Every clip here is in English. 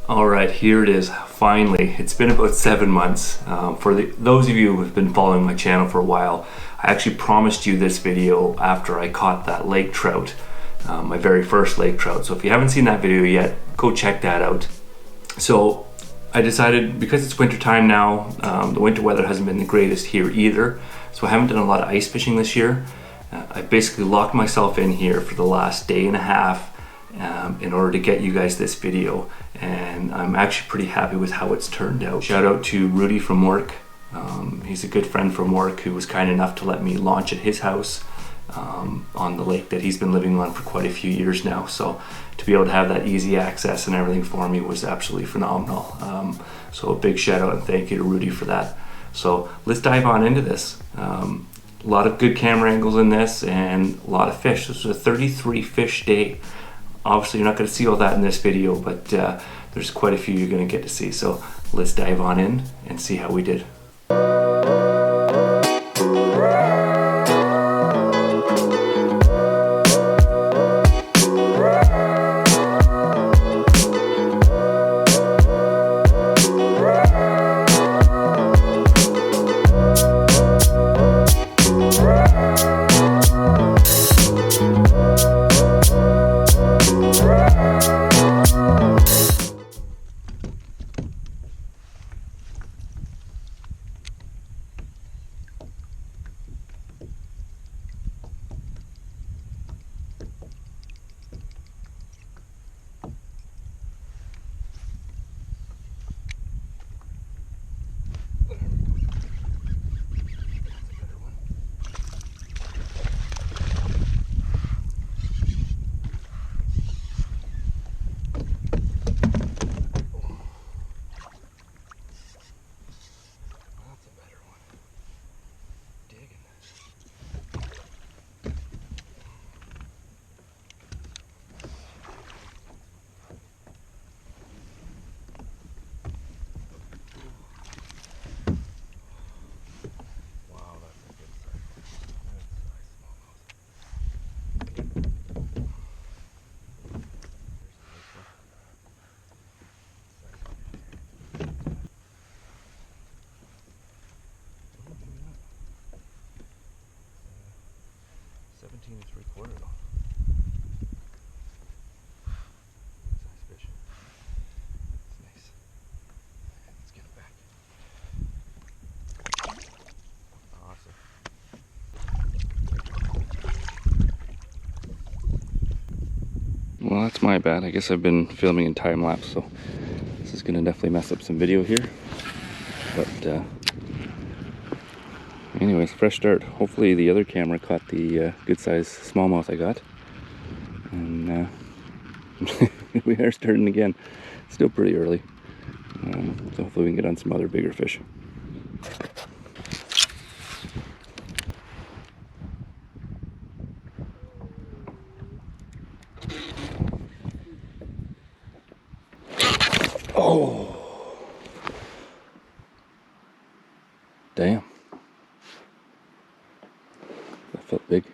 All right, here it is. Finally, it's been about 7 months. Those of you who have been following my channel for a while, I actually promised you this video after I caught that lake trout, my very first lake trout. So if you haven't seen that video yet, go check that out. So I decided, because it's winter time now, the winter weather hasn't been the greatest here either, so I haven't done a lot of ice fishing this year. I basically locked myself in here for the last day and a half in order to get you guys this video, and I'm actually pretty happy with how it's turned out. Shout out to Rudy from work. He's a good friend from work who was kind enough to let me launch at his house on the lake that he's been living on for quite a few years now. So to be able to have that easy access and everything for me was absolutely phenomenal. So a big shout out and thank you to Rudy for that. So let's dive on into this. A lot of good camera angles in this and a lot of fish. This was a 33 fish day. Obviously you're not going to see all that in this video, but there's quite a few you're going to get to see. So let's dive on in and see how we did. And 3/4 though. Nice fish. It's nice. Let's get him back. Awesome. Well, that's my bad. I guess I've been filming in time lapse, so this is gonna definitely mess up some video here. But anyways, fresh start. Hopefully the other camera caught the good size smallmouth I got, and we are starting again. Still pretty early, so hopefully we can get on some other bigger fish. Oh, damn. That felt big.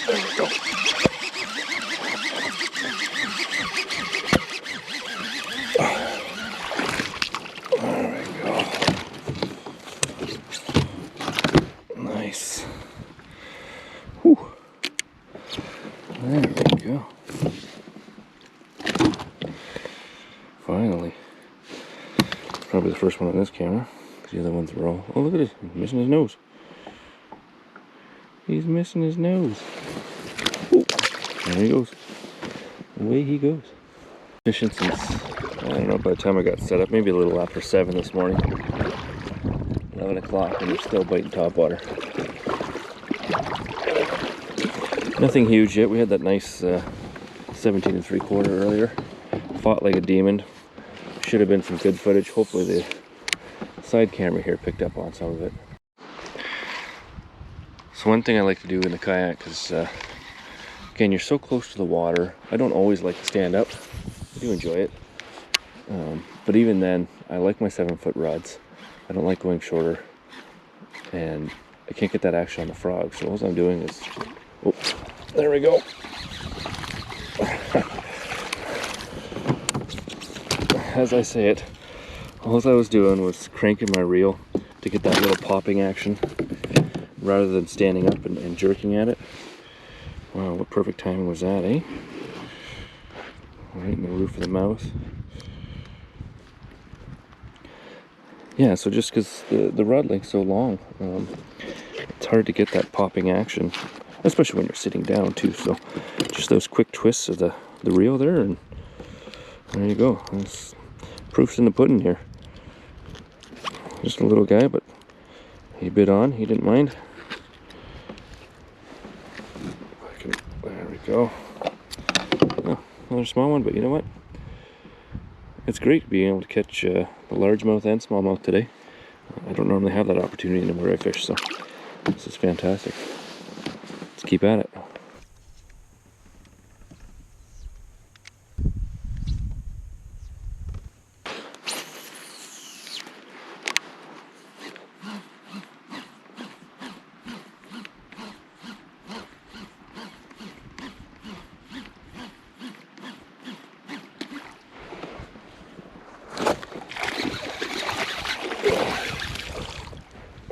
There we go. There we go. Nice. Whew. There we go. Finally. Probably the first one on this camera. The other ones were all... Oh, look at this. He's missing his nose. He's missing his nose. Ooh. There he goes. Away he goes. Fishing since, I don't know, by the time I got set up, maybe a little after 7 this morning. 11 o'clock, and we're still biting topwater. Nothing huge yet. We had that nice 17 3/4 earlier. Fought like a demon. Should have been some good footage. Hopefully the side camera here picked up on some of it. So one thing I like to do in the kayak is, again, you're so close to the water. I don't always like to stand up. I do enjoy it. But even then, I like my 7-foot rods. I don't like going shorter. And I can't get that action on the frog, so all I'm doing is, oh, there we go. As I say it, all I was doing was cranking my reel to get that little popping action rather than standing up and jerking at it. Wow, what perfect timing was that, eh? Right in the roof of the mouth. Yeah, so just because the rod length's so long, it's hard to get that popping action, especially when you're sitting down too. So just those quick twists of the reel there, and there you go. That's proof's in the pudding here. Just a little guy, but he bit on. He didn't mind. There we go. Oh, another small one, but you know what? It's great being able to catch the largemouth and smallmouth today. I don't normally have that opportunity anywhere I fish, so this is fantastic. Let's keep at it.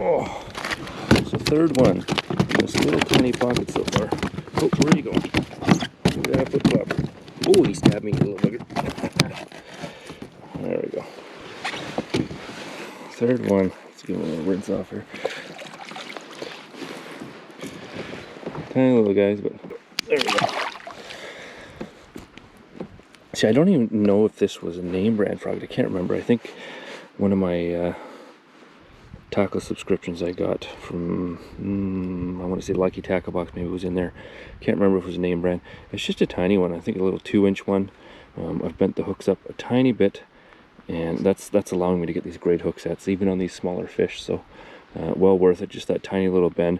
Oh, it's the third one in this little tiny pocket so far. Oh, where are you going? Look at that foot flop. Oh, he stabbed me, you little bugger. There we go. Third one. Let's give him a little rinse off here. Tiny little guys, but there we go. See, I don't even know if this was a name brand frog. I can't remember. I think one of my tackle subscriptions I got from, I want to say Lucky Tackle Box, maybe it was in there. Can't remember if it was a name brand. It's just a tiny one. I think a little 2-inch one. I've bent the hooks up a tiny bit, and that's allowing me to get these great hook sets, even on these smaller fish. So well worth it, just that tiny little bend.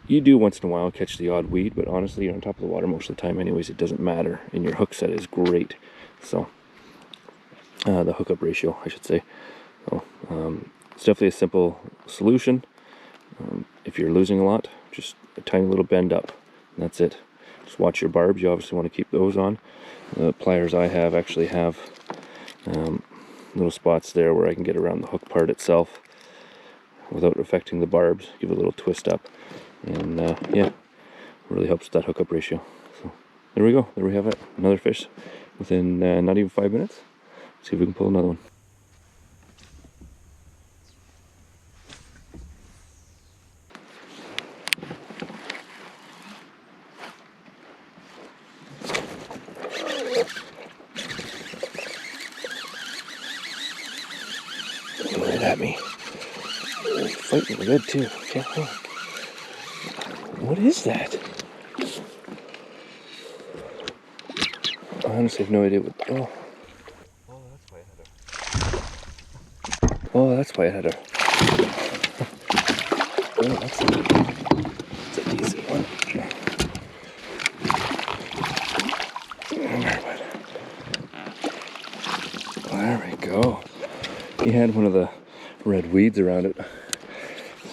You do once in a while catch the odd weed, but honestly, you're on top of the water most of the time anyways. It doesn't matter, and your hook set is great. So the hookup ratio, I should say. So, it's definitely a simple solution. If you're losing a lot, just a tiny little bend up, and that's it. Just watch your barbs. You obviously want to keep those on. The pliers I have actually have little spots there where I can get around the hook part itself without affecting the barbs. Give it a little twist up, and yeah, really helps with that hookup ratio. So there we go. There we have it. Another fish within not even 5 minutes. Let's see if we can pull another one. Right at me. Fighting good too. Can't hold. What is that? I honestly have no idea what. Oh. Oh, that's why it had a. Oh, that's a decent one. There we go. He had one of the red weeds around it.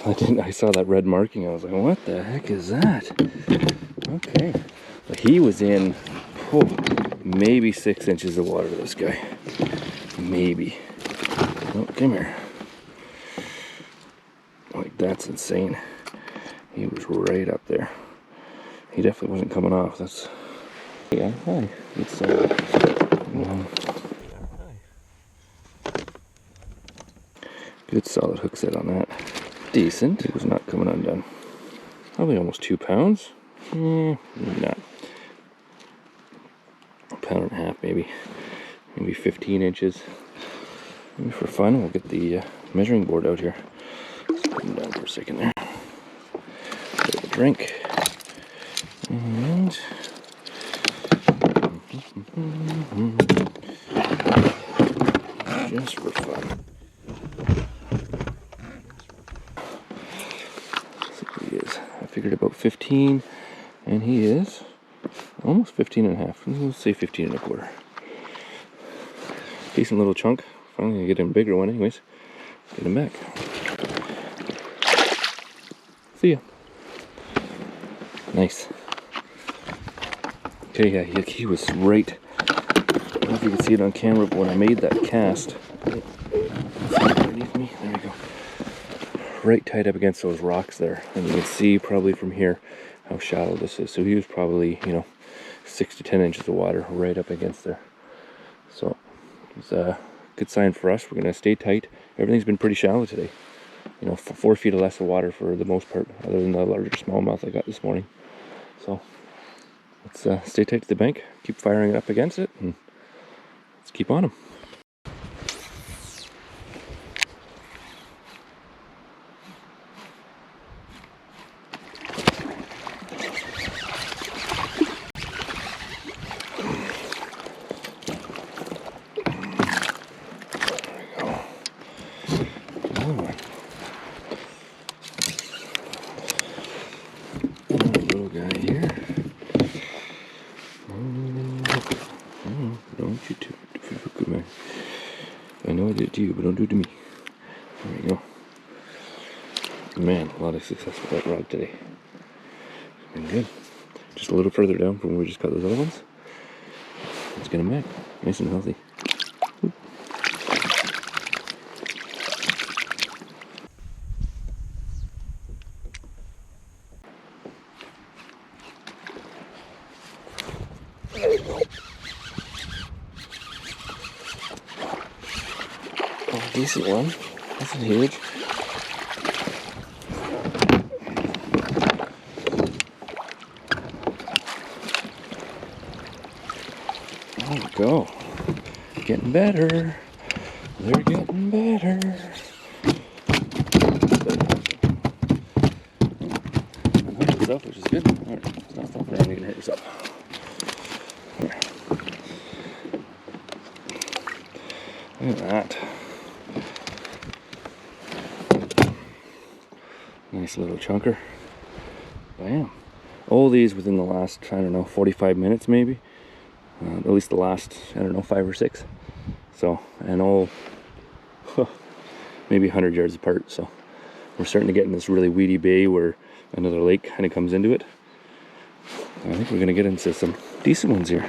I saw that red marking. I was like, what the heck is that? Okay. But he was in maybe 6 inches of water, this guy. Maybe. Oh, come here. Like, that's insane. He was right up there. He definitely wasn't coming off. That's. Yeah, hi. It's good solid hook set on that. Decent. It was not coming undone. Probably almost 2 pounds. Maybe not. A pound and a half, maybe. Maybe 15 inches. Maybe for fun, we'll get the measuring board out here. Let's put him down for a second there. Bit of a drink. And just for fun. He is. I figured about 15, and he is almost 15 and a half. Let's say 15 and a quarter. Decent little chunk. Finally gonna get him a bigger one anyways. Get him back. See ya. Nice. Okay, yeah, he was right. I don't know if you can see it on camera, but when I made that cast, underneath me, there we go. Right tight up against those rocks there, and you can see probably from here how shallow this is. So he was probably, you know, 6 to 10 inches of water right up against there. So it's a good sign for us. We're gonna stay tight. Everything's been pretty shallow today. You know, 4 feet or less of water for the most part, other than the larger smallmouth I got this morning. So let's stay tight to the bank, keep firing it up against it, and let's keep on them. Little guy here. Oh, don't you do it, man. I know I did it to you, but don't do it to me. There we go. Man, a lot of success with that rod today. It's been good. Just a little further down from where we just got those other ones. Let's get them back. Nice and healthy. Oop. There we go. Oh, decent one. Nothing huge. There we go. Getting better. They're getting better. Hurt yourself, which is good. Alright, it's not something wrong, you can hurt yourself. Here. Look at that. Nice little chunker. Bam. All these within the last, I don't know, 45 minutes maybe. At least the last, I don't know, 5 or 6. So, and all maybe 100 yards apart. So we're starting to get in this really weedy bay where another lake kind of comes into it. I think we're going to get into some decent ones here.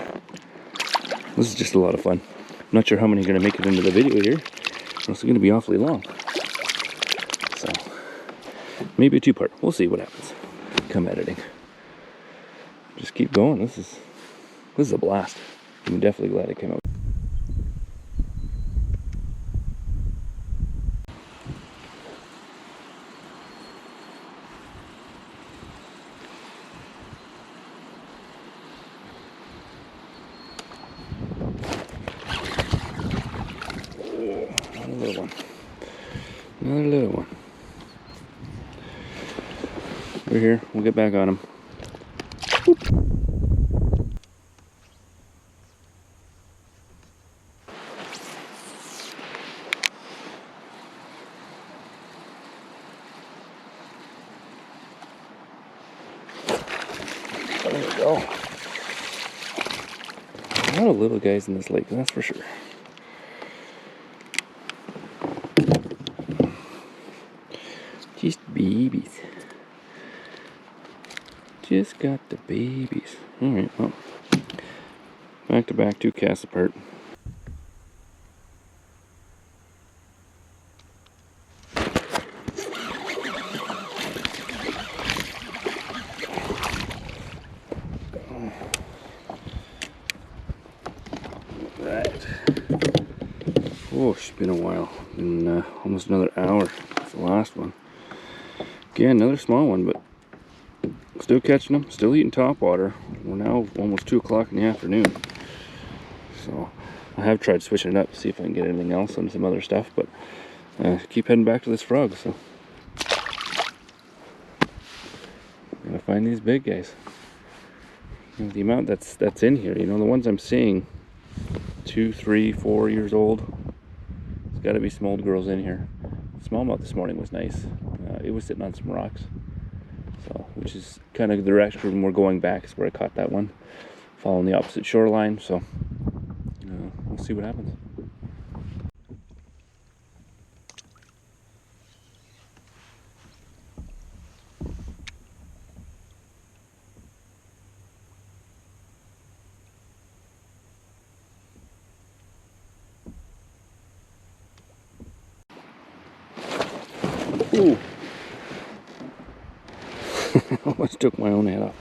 This is just a lot of fun. I'm not sure how many are going to make it into the video here. It's going to be awfully long. So maybe a 2-part. We'll see what happens. Come editing. Just keep going. This is a blast. I'm definitely glad it came out. Oh, another little one. Another little one. We're here. We'll get back on him. Whoop. There we go. A lot of little guys in this lake, that's for sure. Just babies. Just got the babies. Alright, well. Back to back, 2 casts apart. Right. Oh, it's been a while. Been almost another hour. That's the last one. Again, another small one, but still catching them. Still eating topwater. We're now almost 2 o'clock in the afternoon. So I have tried switching it up to see if I can get anything else on some other stuff, but keep heading back to this frog. So I'm gonna find these big guys. You know, the amount that's in here. You know, the ones I'm seeing, 2, 3, 4 years old. There's got to be some old girls in here. Smallmouth this morning was nice. It was sitting on some rocks, so which is kind of the direction we're going back is where I caught that one, following the opposite shoreline. So we'll see what happens. Ooh. Almost took my own head off.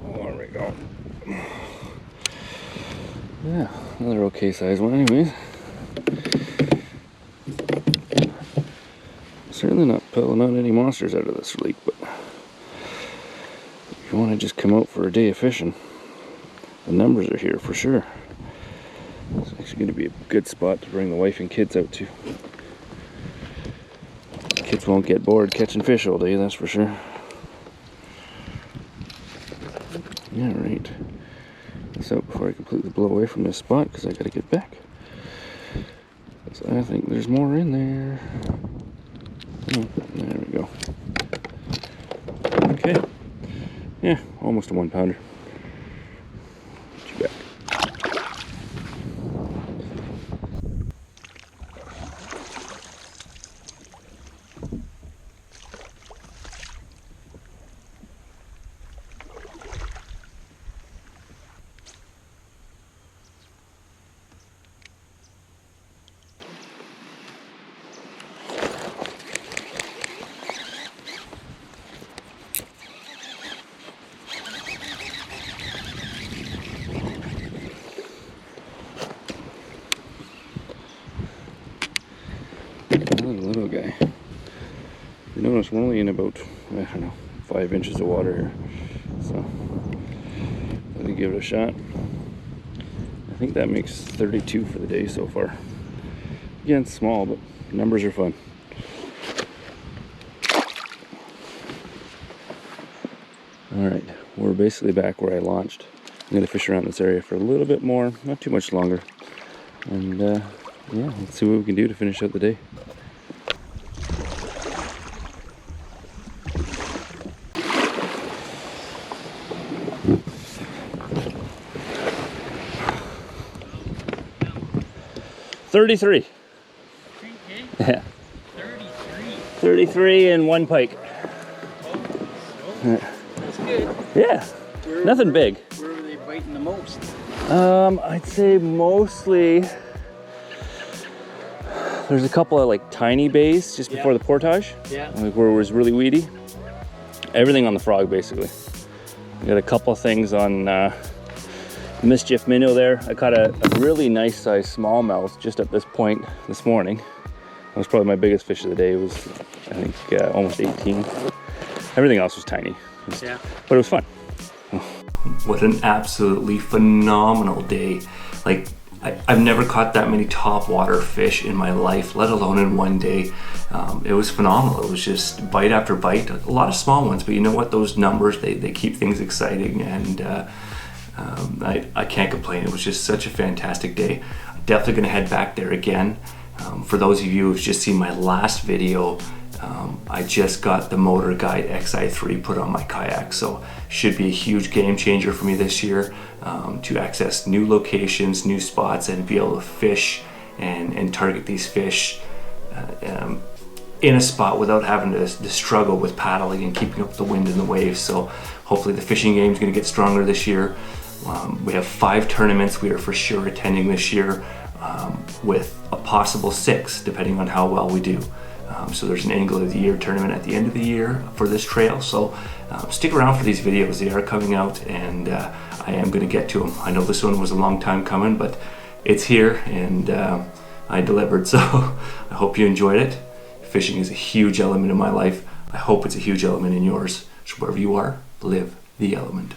There we go. Yeah, another okay size one anyways. Certainly not pulling out any monsters out of this lake, but if you want to just come out for a day of fishing, the numbers are here for sure. It's actually going to be a good spot to bring the wife and kids out to. Kids won't get bored catching fish all day, that's for sure. Yeah, right. This out before I completely blow away from this spot because I got to get back. So I think there's more in there. Oh, there we go. Okay. Yeah, almost a 1 pounder. Too bad. Another little guy. You notice we're only in about, I don't know, 5 inches of water here. So, let me give it a shot. I think that makes 32 for the day so far. Again, it's small, but numbers are fun. Alright, we're basically back where I launched. I'm going to fish around this area for a little bit more, not too much longer. And yeah, let's see what we can do to finish out the day. $33. Yeah. 33 and 1 pike. That's good. Yeah, nothing big. Where were they biting the most? I'd say mostly there's a couple of like tiny bays just before the portage. Yeah. Like where it was really weedy. Everything on the frog basically. We got a couple of things on mischief minnow there. I caught a really nice sized smallmouth just at this point this morning. That was probably my biggest fish of the day. It was, I think, almost 18. Everything else was tiny. Yeah. But it was fun. What an absolutely phenomenal day. Like, I've never caught that many topwater fish in my life, let alone in one day. It was phenomenal. It was just bite after bite. A lot of small ones, but you know what? Those numbers, they keep things exciting, and I can't complain. It was just such a fantastic day. I'm definitely going to head back there again. For those of you who've just seen my last video, I just got the Motor Guide XI3 put on my kayak, so should be a huge game changer for me this year, to access new locations, new spots, and be able to fish and target these fish in a spot without having to struggle with paddling and keeping up the wind and the waves. So hopefully the fishing game is going to get stronger this year. We have 5 tournaments we are for sure attending this year, with a possible 6 depending on how well we do. So there's an Angler of the Year tournament at the end of the year for this trail, so stick around for these videos. They are coming out, and I am going to get to them. I know this one was a long time coming, but it's here, and I delivered, so I hope you enjoyed it. Fishing is a huge element in my life. I hope it's a huge element in yours. So wherever you are, live the element.